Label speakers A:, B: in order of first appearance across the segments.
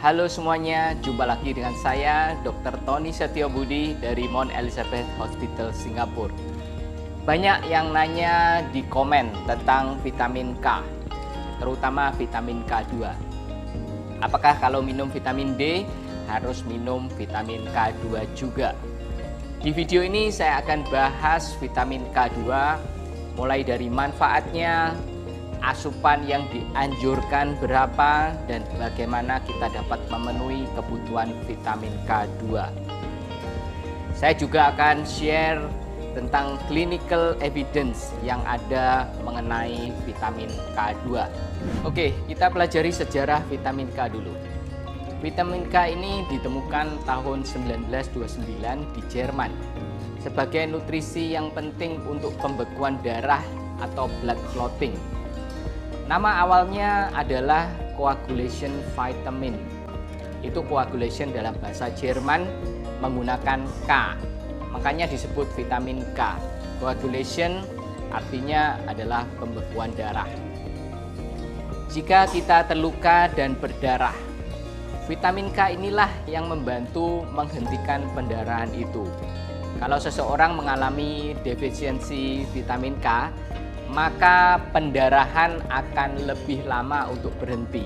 A: Halo semuanya, jumpa lagi dengan saya Dr. Tony Setiobudi dari Mount Elizabeth Hospital Singapura. Banyak yang nanya di komen tentang vitamin K, terutama vitamin K2. Apakah kalau minum vitamin D harus minum vitamin K2 juga? Di video ini saya akan bahas vitamin K2 mulai dari manfaatnya, asupan yang dianjurkan berapa, dan bagaimana kita dapat memenuhi kebutuhan vitamin K2. Saya juga akan share tentang clinical evidence yang ada mengenai vitamin K2. Oke, kita pelajari sejarah vitamin K dulu. Vitamin K ini ditemukan tahun 1929 di Jerman sebagai nutrisi yang penting untuk pembekuan darah atau blood clotting. Nama awalnya adalah coagulation vitamin. Itu coagulation dalam bahasa Jerman menggunakan K. Makanya disebut vitamin K. Coagulation artinya adalah pembekuan darah. Jika kita terluka dan berdarah, vitamin K inilah yang membantu menghentikan pendarahan itu. Kalau seseorang mengalami defisiensi vitamin K, maka pendarahan akan lebih lama untuk berhenti.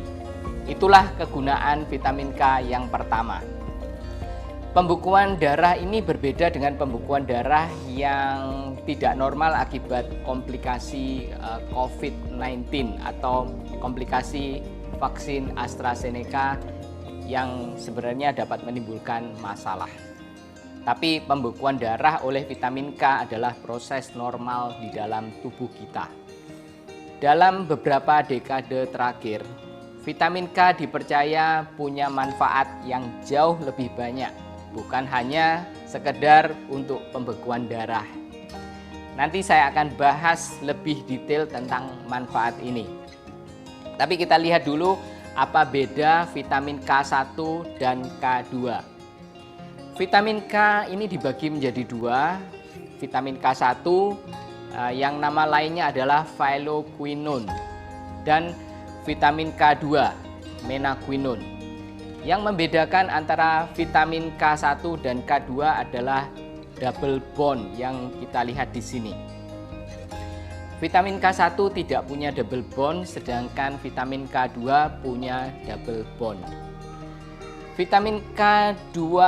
A: Itulah kegunaan vitamin K yang pertama. Pembekuan darah ini berbeda dengan pembekuan darah yang tidak normal akibat komplikasi COVID-19 atau komplikasi vaksin AstraZeneca yang sebenarnya dapat menimbulkan masalah. Tapi pembekuan darah oleh vitamin K adalah proses normal di dalam tubuh kita. Dalam beberapa dekade terakhir, vitamin K dipercaya punya manfaat yang jauh lebih banyak, bukan hanya sekedar untuk pembekuan darah. Nanti saya akan bahas lebih detail tentang manfaat ini. Tapi kita lihat dulu apa beda vitamin K1 dan K2. Vitamin K ini dibagi menjadi dua, vitamin K1 yang nama lainnya adalah phylloquinone dan vitamin K2 menaquinone. Yang membedakan antara vitamin K1 dan K2 adalah double bond yang kita lihat di sini. Vitamin K1 tidak punya double bond, sedangkan vitamin K2 punya double bond. Vitamin K2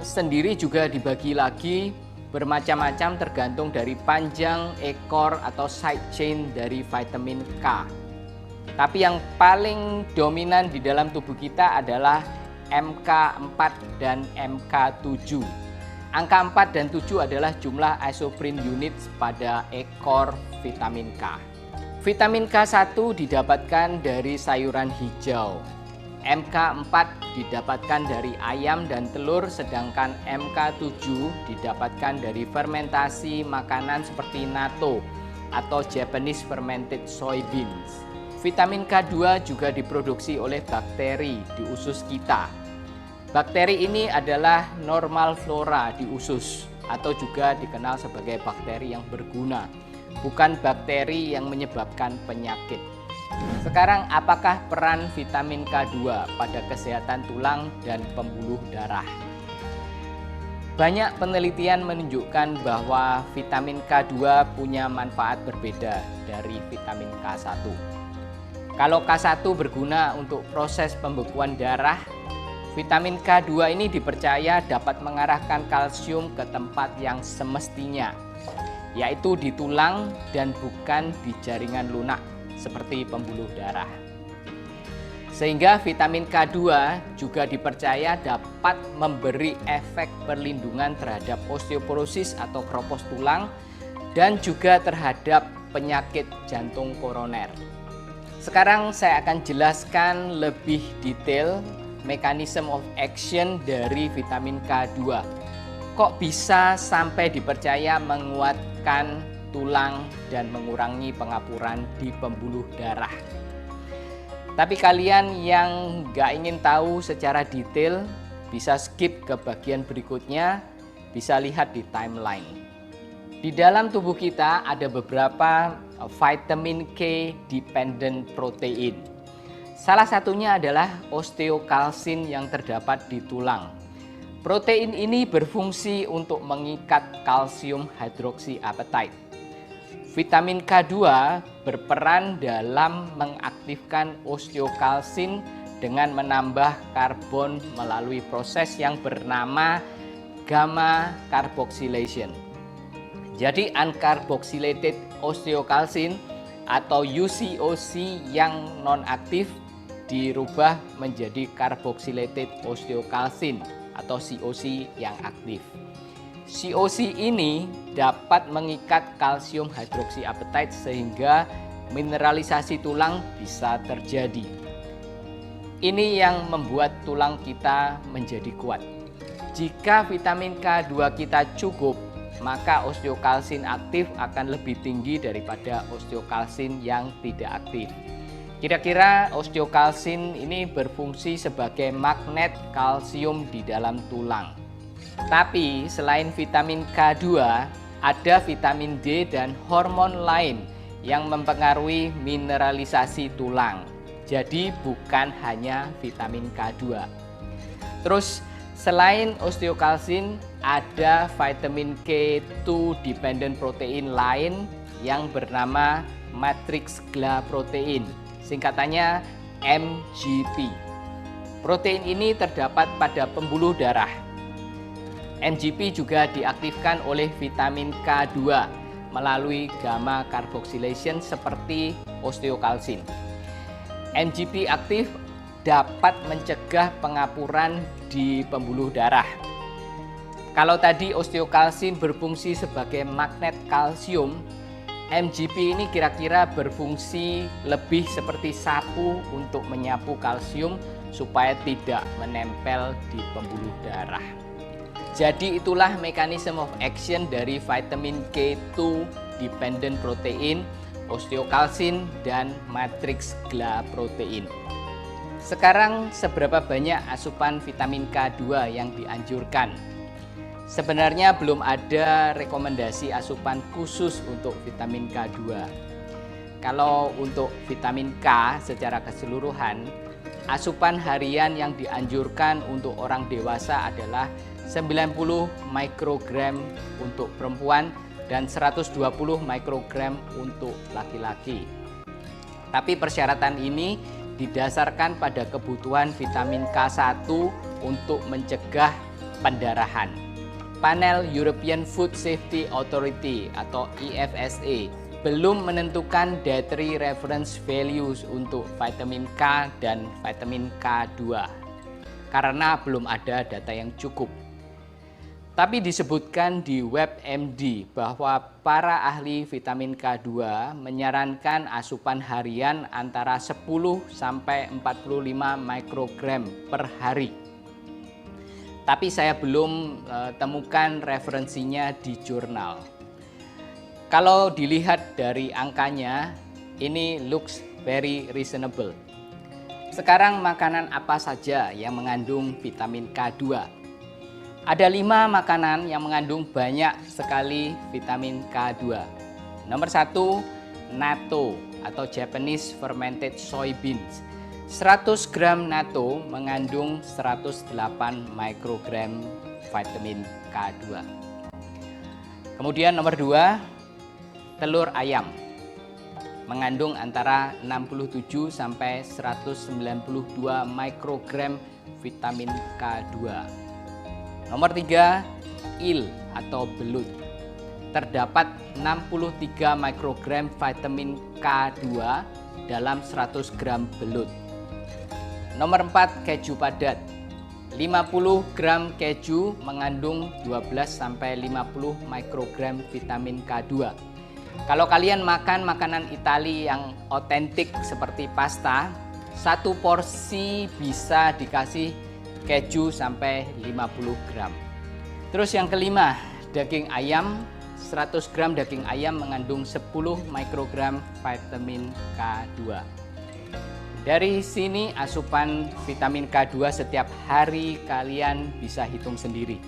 A: sendiri juga dibagi lagi bermacam-macam tergantung dari panjang ekor atau side chain dari vitamin K. Tapi yang paling dominan di dalam tubuh kita adalah MK4 dan MK7. Angka 4 dan 7 adalah jumlah isoprene units pada ekor vitamin K. Vitamin K1 didapatkan dari sayuran hijau. MK4 didapatkan dari ayam dan telur, sedangkan MK7 didapatkan dari fermentasi makanan seperti natto atau Japanese fermented soybeans. Vitamin K2 juga diproduksi oleh bakteri di usus kita. Bakteri ini adalah normal flora di usus atau juga dikenal sebagai bakteri yang berguna, bukan bakteri yang menyebabkan penyakit. Sekarang, apakah peran vitamin K2 pada kesehatan tulang dan pembuluh darah? Banyak penelitian menunjukkan bahwa vitamin K2 punya manfaat berbeda dari vitamin K1. Kalau K1 berguna untuk proses pembekuan darah, vitamin K2 ini dipercaya dapat mengarahkan kalsium ke tempat yang semestinya, yaitu di tulang dan bukan di jaringan lunak seperti pembuluh darah. Sehingga vitamin K2 juga dipercaya dapat memberi efek perlindungan terhadap osteoporosis atau keropos tulang dan juga terhadap penyakit jantung koroner. Sekarang saya akan jelaskan lebih detail mechanism of action dari vitamin K2. Kok bisa sampai dipercaya menguatkan tulang dan mengurangi pengapuran di pembuluh darah? Tapi kalian yang nggak ingin tahu secara detail bisa skip ke bagian berikutnya, bisa lihat di timeline. Di dalam tubuh kita ada beberapa vitamin K dependent protein. Salah satunya adalah osteokalsin yang terdapat di tulang. Protein ini berfungsi untuk mengikat kalsium hidroksiapatite. Vitamin K2 berperan dalam mengaktifkan osteokalsin dengan menambah karbon melalui proses yang bernama gamma carboxylation. Jadi uncarboxylated osteokalsin atau UCOC yang non-aktif dirubah menjadi carboxylated osteokalsin atau COC yang aktif. COC ini dapat mengikat kalsium hidroksiapatite sehingga mineralisasi tulang bisa terjadi. Ini yang membuat tulang kita menjadi kuat. Jika vitamin K2 kita cukup, maka osteokalsin aktif akan lebih tinggi daripada osteokalsin yang tidak aktif. Kira-kira osteokalsin ini berfungsi sebagai magnet kalsium di dalam tulang. Tapi selain vitamin K2, ada vitamin D dan hormon lain yang mempengaruhi mineralisasi tulang. Jadi bukan hanya vitamin K2. Terus selain osteokalsin, ada vitamin K2 dependent protein lain yang bernama matrix glycoprotein, singkatannya MGP. Protein ini terdapat pada pembuluh darah. MGP juga diaktifkan oleh vitamin K2 melalui gamma carboxylation seperti osteokalsin. MGP aktif dapat mencegah pengapuran di pembuluh darah. Kalau tadi osteokalsin berfungsi sebagai magnet kalsium, MGP ini kira-kira berfungsi lebih seperti sapu untuk menyapu kalsium supaya tidak menempel di pembuluh darah. Jadi itulah mechanism of action dari vitamin K2 dependent protein, osteokalsin, dan matrix glycoprotein. Sekarang seberapa banyak asupan vitamin K2 yang dianjurkan? Sebenarnya belum ada rekomendasi asupan khusus untuk vitamin K2. Kalau untuk vitamin K secara keseluruhan, asupan harian yang dianjurkan untuk orang dewasa adalah 90 mikrogram untuk perempuan dan 120 mikrogram untuk laki-laki. Tapi persyaratan ini didasarkan pada kebutuhan vitamin K1 untuk mencegah pendarahan. Panel European Food Safety Authority atau EFSA belum menentukan dietary reference values untuk vitamin K dan vitamin K2 karena belum ada data yang cukup. Tapi disebutkan di WebMD bahwa para ahli vitamin K2 menyarankan asupan harian antara 10 sampai 45 mikrogram per hari. Tapi saya belum temukan referensinya di jurnal. Kalau dilihat dari angkanya, ini looks very reasonable. Sekarang makanan apa saja yang mengandung vitamin K2? Ada 5 makanan yang mengandung banyak sekali vitamin K2. Nomor 1, natto atau Japanese fermented soybeans. 100 gram natto mengandung 108 mikrogram vitamin K2. Kemudian nomor 2, telur ayam mengandung antara 67 sampai 192 mikrogram vitamin K2. Nomor 3, eel atau belut. Terdapat 63 mikrogram vitamin K2 dalam 100 gram belut. Nomor 4, keju padat. 50 gram keju mengandung 12 sampai 50 mikrogram vitamin K2. Kalau kalian makan makanan Itali yang otentik seperti pasta, satu porsi bisa dikasih keju sampai 50 gram. Terus yang kelima, daging ayam. 100 gram daging ayam mengandung 10 mikrogram vitamin K2. Dari sini asupan vitamin K2 setiap hari kalian bisa hitung sendiri.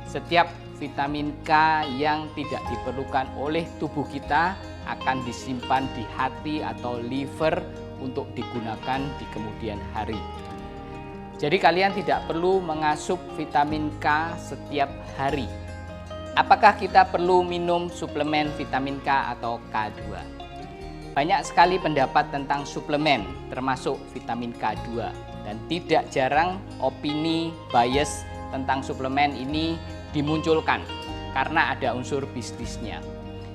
A: Setiap vitamin K yang tidak diperlukan oleh tubuh kita akan disimpan di hati atau liver untuk digunakan di kemudian hari. Jadi kalian tidak perlu mengasup vitamin K setiap hari. Apakah kita perlu minum suplemen vitamin K atau K2? Banyak sekali pendapat tentang suplemen termasuk vitamin K2 dan tidak jarang opini bias tentang suplemen ini dimunculkan karena ada unsur bisnisnya.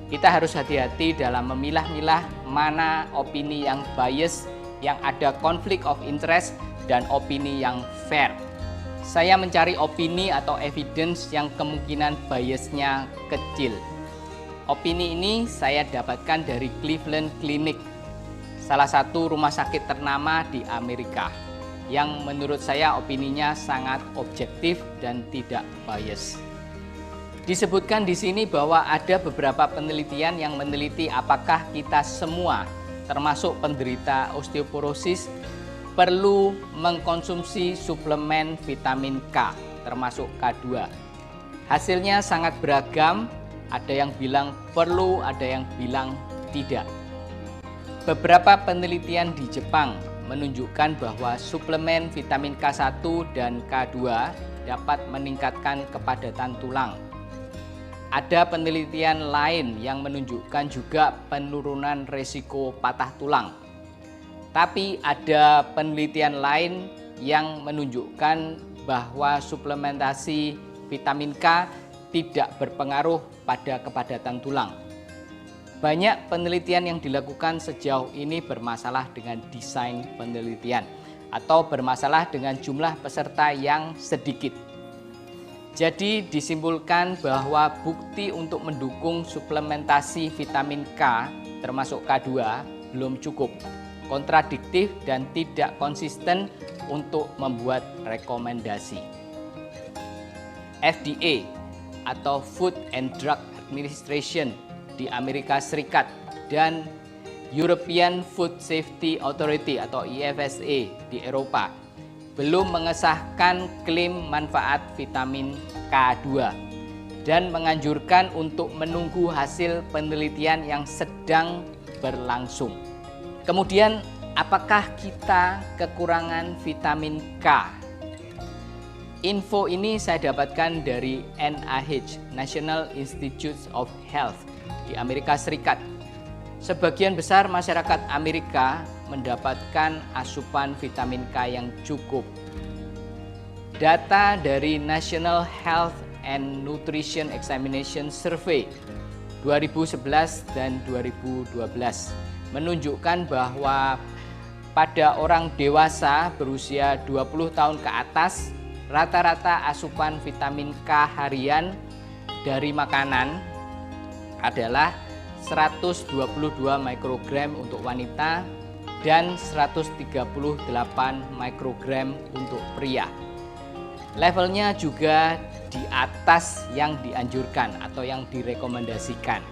A: Kita harus hati-hati dalam memilah-milah mana opini yang bias, yang ada konflik of interest, dan opini yang fair. Saya mencari opini atau evidence yang kemungkinan biasnya kecil. Opini ini saya dapatkan dari Cleveland Clinic, salah satu rumah sakit ternama di Amerika, yang menurut saya opininya sangat objektif dan tidak bias. Disebutkan di sini bahwa ada beberapa penelitian yang meneliti apakah kita semua, termasuk penderita osteoporosis, perlu mengkonsumsi suplemen vitamin K, termasuk K2. Hasilnya sangat beragam, ada yang bilang perlu, ada yang bilang tidak. Beberapa penelitian di Jepang menunjukkan bahwa suplemen vitamin K1 dan K2 dapat meningkatkan kepadatan tulang. Ada penelitian lain yang menunjukkan juga penurunan resiko patah tulang. Tapi ada penelitian lain yang menunjukkan bahwa suplementasi vitamin K tidak berpengaruh pada kepadatan tulang. Banyak penelitian yang dilakukan sejauh ini bermasalah dengan desain penelitian atau bermasalah dengan jumlah peserta yang sedikit. Jadi disimpulkan bahwa bukti untuk mendukung suplementasi vitamin K termasuk K2 belum cukup, kontradiktif dan tidak konsisten untuk membuat rekomendasi. FDA atau Food and Drug Administration di Amerika Serikat dan European Food Safety Authority atau EFSA di Eropa belum mengesahkan klaim manfaat vitamin K2 dan menganjurkan untuk menunggu hasil penelitian yang sedang berlangsung. Kemudian, apakah kita kekurangan vitamin K? Info ini saya dapatkan dari NIH, National Institutes of Health di Amerika Serikat. Sebagian besar masyarakat Amerika mendapatkan asupan vitamin K yang cukup. Data dari National Health and Nutrition Examination Survey 2011 dan 2012 menunjukkan bahwa pada orang dewasa berusia 20 tahun ke atas, rata-rata asupan vitamin K harian dari makanan adalah 122 mikrogram untuk wanita dan 138 mikrogram untuk pria. Levelnya juga di atas yang dianjurkan atau yang direkomendasikan.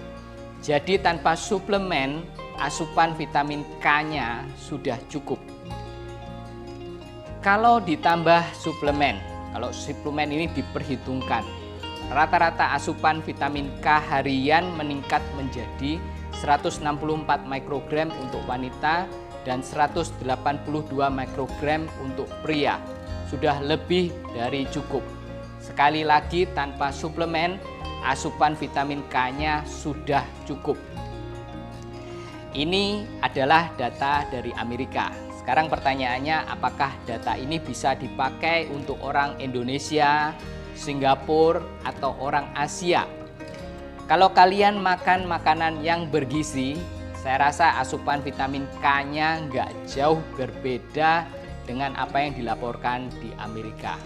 A: Jadi tanpa suplemen, asupan vitamin K-nya sudah cukup. Kalau ditambah suplemen, kalau suplemen ini diperhitungkan, rata-rata asupan vitamin K harian meningkat menjadi 164 mikrogram untuk wanita dan 182 mikrogram untuk pria. Sudah lebih dari cukup. Sekali lagi, tanpa suplemen, asupan vitamin K-nya sudah cukup. Ini adalah data dari Amerika. Sekarang pertanyaannya, apakah data ini bisa dipakai untuk orang Indonesia, Singapura, atau orang Asia? Kalau kalian makan makanan yang bergizi, saya rasa asupan vitamin K-nya nggak jauh berbeda dengan apa yang dilaporkan di Amerika.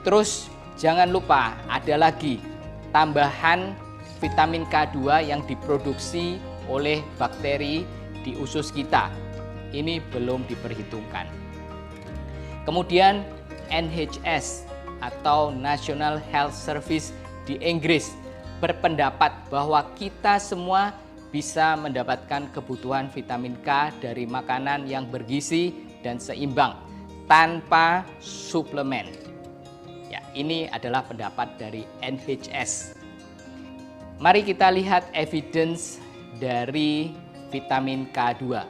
A: Terus jangan lupa ada lagi tambahan vitamin K2 yang diproduksi oleh bakteri di usus kita. Ini belum diperhitungkan. Kemudian NHS atau National Health Service di Inggris berpendapat bahwa kita semua bisa mendapatkan kebutuhan vitamin K dari makanan yang bergizi dan seimbang tanpa suplemen. Ya, ini adalah pendapat dari NHS. Mari kita lihat evidence dari vitamin K2.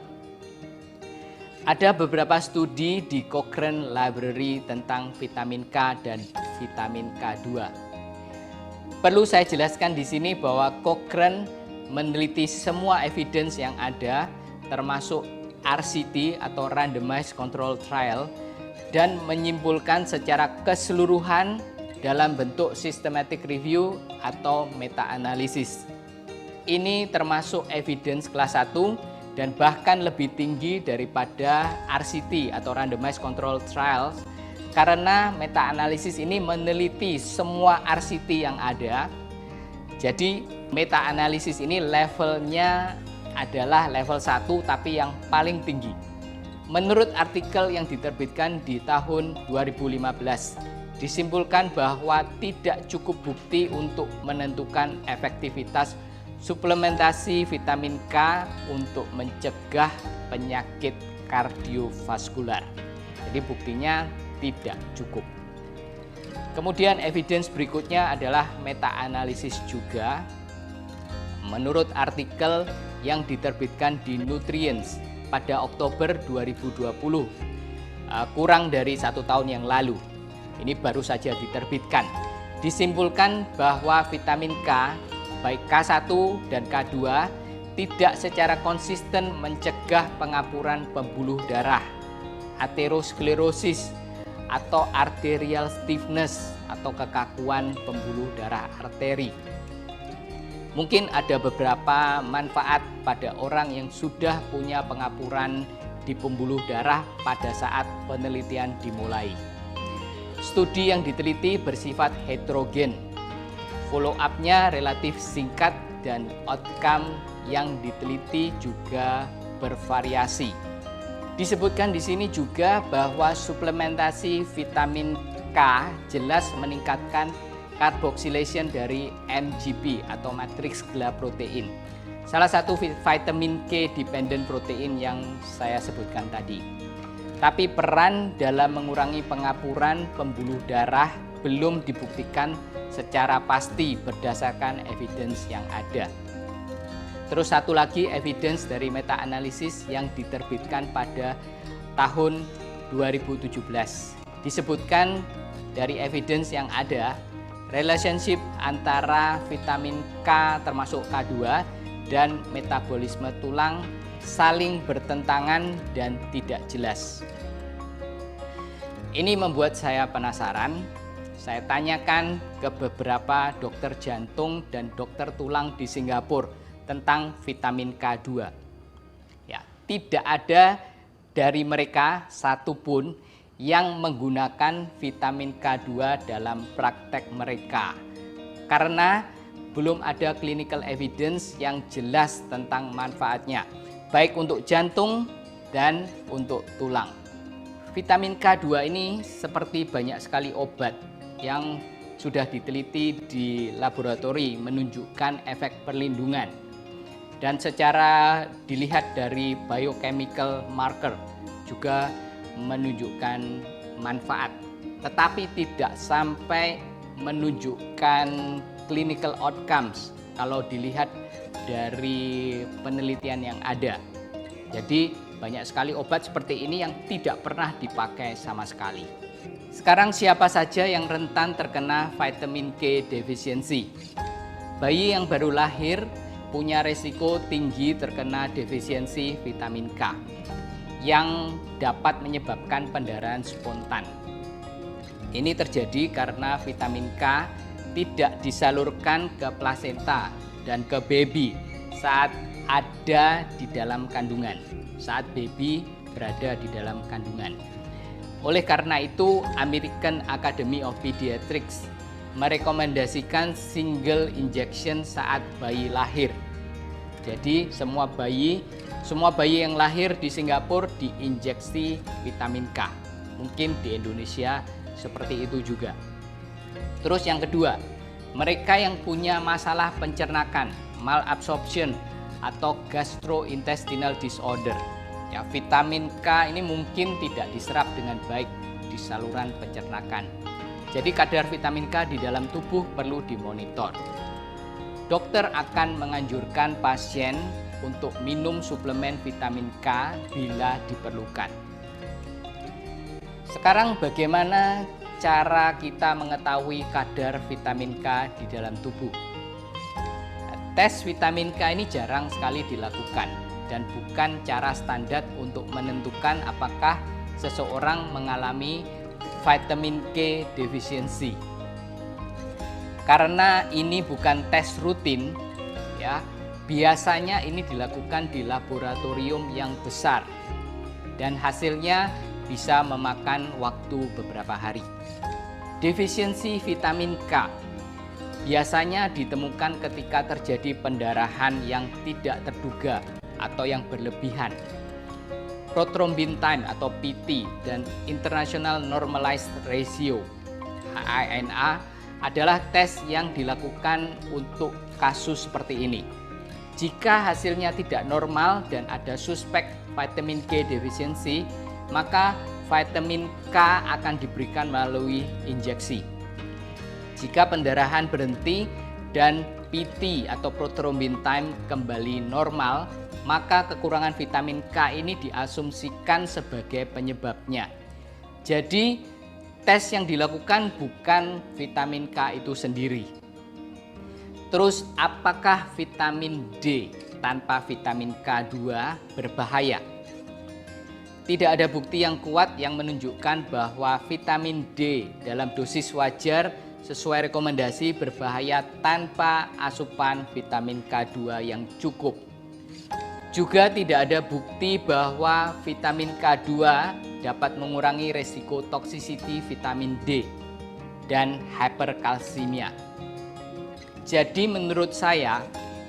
A: Ada beberapa studi di Cochrane Library tentang vitamin K dan vitamin K2. Perlu saya jelaskan di sini bahwa Cochrane meneliti semua evidence yang ada, termasuk RCT atau Randomized Control Trial, dan menyimpulkan secara keseluruhan dalam bentuk systematic review atau meta-analisis. Ini termasuk evidence kelas 1 dan bahkan lebih tinggi daripada RCT atau Randomized Control Trials, karena meta-analisis ini meneliti semua RCT yang ada. Jadi meta-analisis ini levelnya adalah level 1 tapi yang paling tinggi. Menurut artikel yang diterbitkan di tahun 2015, disimpulkan bahwa tidak cukup bukti untuk menentukan efektivitas suplementasi vitamin K untuk mencegah penyakit kardiovaskular. Jadi buktinya tidak cukup. Kemudian evidence berikutnya adalah meta-analisis juga. Menurut artikel yang diterbitkan di Nutrients pada Oktober 2020, kurang dari 1 tahun yang lalu, ini baru saja diterbitkan, disimpulkan bahwa vitamin K baik K1 dan K2 tidak secara konsisten mencegah pengapuran pembuluh darah, aterosklerosis, atau arterial stiffness atau kekakuan pembuluh darah arteri. Mungkin ada beberapa manfaat pada orang yang sudah punya pengapuran di pembuluh darah pada saat penelitian dimulai. Studi yang diteliti bersifat heterogen. Follow up-nya relatif singkat dan outcome yang diteliti juga bervariasi. Disebutkan di sini juga bahwa suplementasi vitamin K jelas meningkatkan carboxylation dari MGP atau matriks gelap protein. Salah satu vitamin K dependent protein yang saya sebutkan tadi. Tapi peran dalam mengurangi pengapuran pembuluh darah belum dibuktikan secara pasti berdasarkan evidence yang ada. Terus satu lagi evidence dari meta-analisis yang diterbitkan pada tahun 2017. Disebutkan dari evidence yang ada, relationship antara vitamin K termasuk K2 dan metabolisme tulang saling bertentangan dan tidak jelas. Ini membuat saya penasaran. Saya tanyakan ke beberapa dokter jantung dan dokter tulang di Singapura tentang vitamin K2. Ya, tidak ada dari mereka satupun yang menggunakan vitamin K2 dalam praktek mereka. Karena belum ada clinical evidence yang jelas tentang manfaatnya, baik untuk jantung dan untuk tulang. Vitamin K2 ini seperti banyak sekali obat yang sudah diteliti di laboratori menunjukkan efek perlindungan, dan secara dilihat dari biochemical marker juga menunjukkan manfaat, tetapi tidak sampai menunjukkan clinical outcomes kalau dilihat dari penelitian yang ada. Jadi banyak sekali obat seperti ini yang tidak pernah dipakai sama sekali. Sekarang siapa saja yang rentan terkena vitamin K deficiency? Bayi yang baru lahir punya resiko tinggi terkena defisiensi vitamin K yang dapat menyebabkan pendarahan spontan. Ini terjadi karena vitamin K tidak disalurkan ke plasenta dan ke baby saat ada di dalam kandungan, saat baby berada di dalam kandungan. Oleh karena itu, American Academy of Pediatrics merekomendasikan single injection saat bayi lahir. Jadi semua bayi yang lahir di Singapura diinjeksi vitamin K. Mungkin di Indonesia seperti itu juga. Terus yang kedua, mereka yang punya masalah pencernakan, malabsorption atau gastrointestinal disorder. Ya, vitamin K ini mungkin tidak diserap dengan baik di saluran pencernaan. Jadi kadar vitamin K di dalam tubuh perlu dimonitor. dokter akan menganjurkan pasien untuk minum suplemen vitamin K bila diperlukan. Sekarang bagaimana cara kita mengetahui kadar vitamin K di dalam tubuh? Tes vitamin K ini jarang sekali dilakukan dan bukan cara standar untuk menentukan apakah seseorang mengalami vitamin K deficiency. Karena ini bukan tes rutin, ya, biasanya ini dilakukan di laboratorium yang besar dan hasilnya bisa memakan waktu beberapa hari. Defisiensi vitamin K biasanya ditemukan ketika terjadi pendarahan yang tidak terduga atau yang berlebihan. Prothrombin time atau PT dan International Normalized Ratio (INA) adalah tes yang dilakukan untuk kasus seperti ini. Jika hasilnya tidak normal dan ada suspek vitamin K deficiency, maka vitamin K akan diberikan melalui injeksi. Jika pendarahan berhenti dan PT atau prothrombin time kembali normal, maka kekurangan vitamin K ini diasumsikan sebagai penyebabnya. Jadi, tes yang dilakukan bukan vitamin K itu sendiri. Terus, apakah vitamin D tanpa vitamin K2 berbahaya? Tidak ada bukti yang kuat yang menunjukkan bahwa vitamin D dalam dosis wajar sesuai rekomendasi berbahaya tanpa asupan vitamin K2 yang cukup. Juga tidak ada bukti bahwa vitamin K2 dapat mengurangi resiko toxicity vitamin D dan hyperkalsemia. Jadi menurut saya,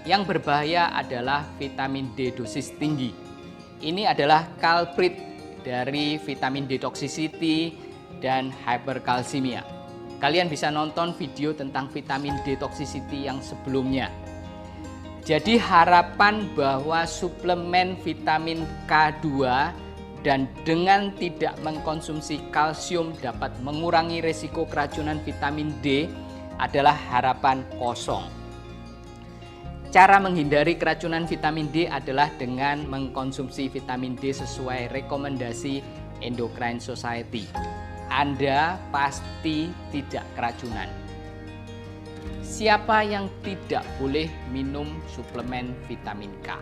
A: yang berbahaya adalah vitamin D dosis tinggi. Ini adalah culprit dari vitamin D toxicity dan hyperkalsemia. Kalian bisa nonton video tentang vitamin D toxicity yang sebelumnya. Jadi harapan bahwa suplemen vitamin K2 dan dengan tidak mengkonsumsi kalsium dapat mengurangi resiko keracunan vitamin D adalah harapan kosong. Cara menghindari keracunan vitamin D adalah dengan mengkonsumsi vitamin D sesuai rekomendasi Endocrine Society. Anda pasti tidak keracunan. Siapa yang tidak boleh minum suplemen vitamin K?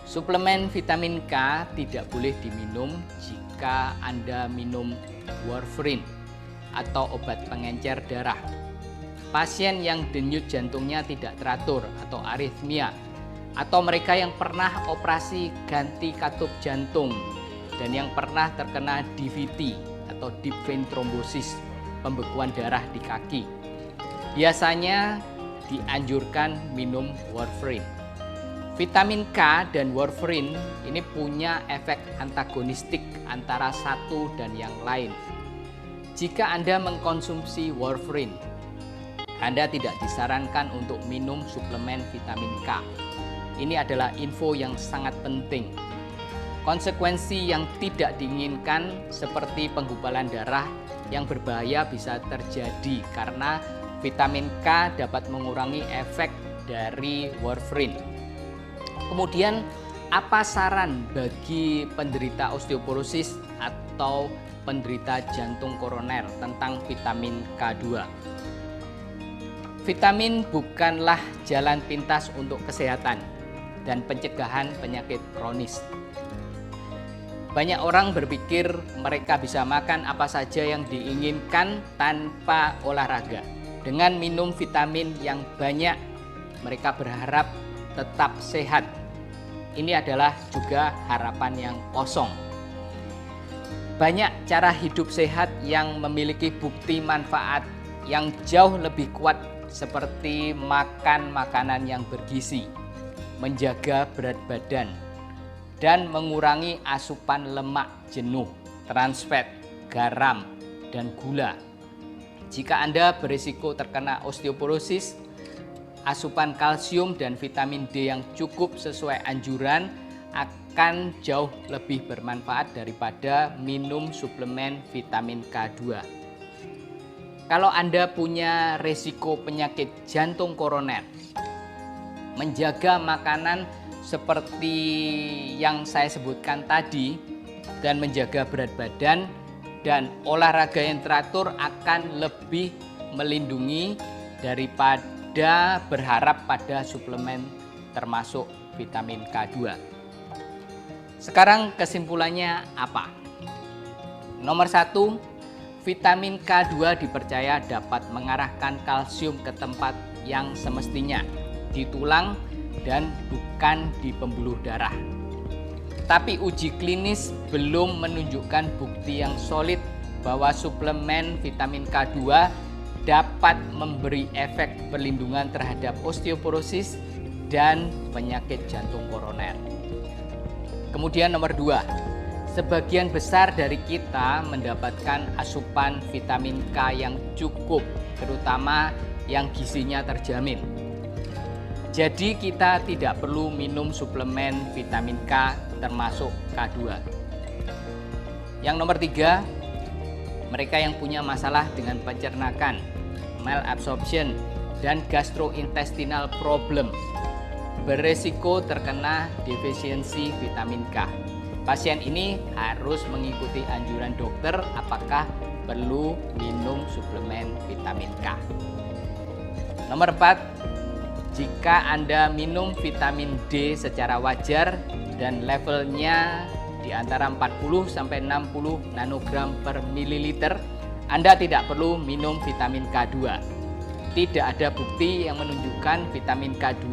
A: Suplemen vitamin K tidak boleh diminum jika Anda minum warfarin atau obat pengencer darah. Pasien yang denyut jantungnya tidak teratur atau aritmia, atau mereka yang pernah operasi ganti katup jantung dan yang pernah terkena DVT atau deep vein thrombosis, pembekuan darah di kaki. Biasanya dianjurkan minum warfarin. Vitamin K dan warfarin ini punya efek antagonistik antara satu dan yang lain. Jika Anda mengkonsumsi warfarin, Anda tidak disarankan untuk minum suplemen vitamin K. Ini adalah info yang sangat penting. Konsekuensi yang tidak diinginkan seperti penggumpalan darah yang berbahaya bisa terjadi karena vitamin K dapat mengurangi efek dari warfarin. Kemudian, apa saran bagi penderita osteoporosis atau penderita jantung koroner tentang vitamin K2? Vitamin bukanlah jalan pintas untuk kesehatan dan pencegahan penyakit kronis. Banyak orang berpikir mereka bisa makan apa saja yang diinginkan tanpa olahraga. Dengan minum vitamin yang banyak, mereka berharap tetap sehat. Ini adalah juga harapan yang kosong. Banyak cara hidup sehat yang memiliki bukti manfaat yang jauh lebih kuat seperti makan makanan yang bergizi, menjaga berat badan, dan mengurangi asupan lemak jenuh, trans fat, garam, dan gula. Jika Anda berisiko terkena osteoporosis, asupan kalsium dan vitamin D yang cukup sesuai anjuran akan jauh lebih bermanfaat daripada minum suplemen vitamin K2. Kalau Anda punya risiko penyakit jantung koroner, menjaga makanan seperti yang saya sebutkan tadi dan menjaga berat badan dan olahraga yang teratur akan lebih melindungi daripada berharap pada suplemen termasuk vitamin K2. Sekarang kesimpulannya apa? Nomor 1, vitamin K2 dipercaya dapat mengarahkan kalsium ke tempat yang semestinya, di tulang dan bukan di pembuluh darah. Tapi uji klinis belum menunjukkan bukti yang solid bahwa suplemen vitamin K2 dapat memberi efek perlindungan terhadap osteoporosis dan penyakit jantung koroner. Kemudian nomor 2, sebagian besar dari kita mendapatkan asupan vitamin K yang cukup, terutama yang gizinya terjamin. Jadi kita tidak perlu minum suplemen vitamin K termasuk K2. Yang nomor 3, mereka yang punya masalah dengan pencernaan, malabsorption, dan gastrointestinal problem beresiko terkena defisiensi vitamin K. Pasien ini harus mengikuti anjuran dokter apakah perlu minum suplemen vitamin K. Nomor 4, jika Anda minum vitamin D secara wajar dan levelnya di antara 40 sampai 60 nanogram per mililiter, Anda tidak perlu minum vitamin K2. Tidak ada bukti yang menunjukkan vitamin K2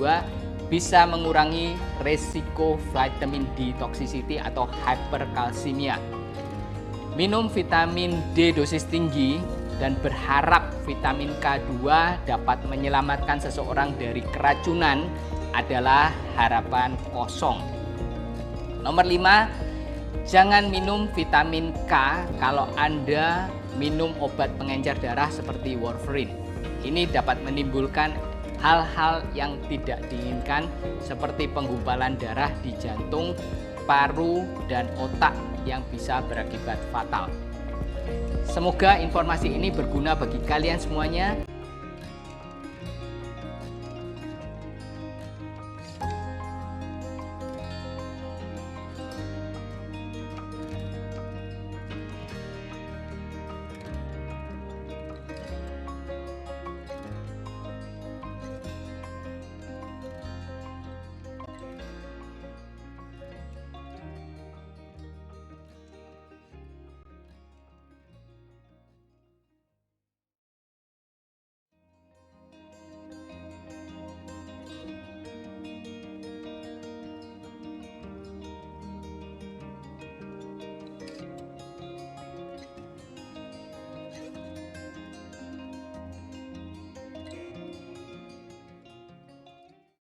A: bisa mengurangi resiko vitamin D toxicity atau hyperkalsemia. Minum vitamin D dosis tinggi dan berharap vitamin K2 dapat menyelamatkan seseorang dari keracunan adalah harapan kosong. Nomor 5, jangan minum vitamin K kalau Anda minum obat pengencer darah seperti warfarin. Ini dapat menimbulkan hal-hal yang tidak diinginkan seperti penggumpalan darah di jantung, paru, dan otak yang bisa berakibat fatal. Semoga informasi ini berguna bagi kalian semuanya.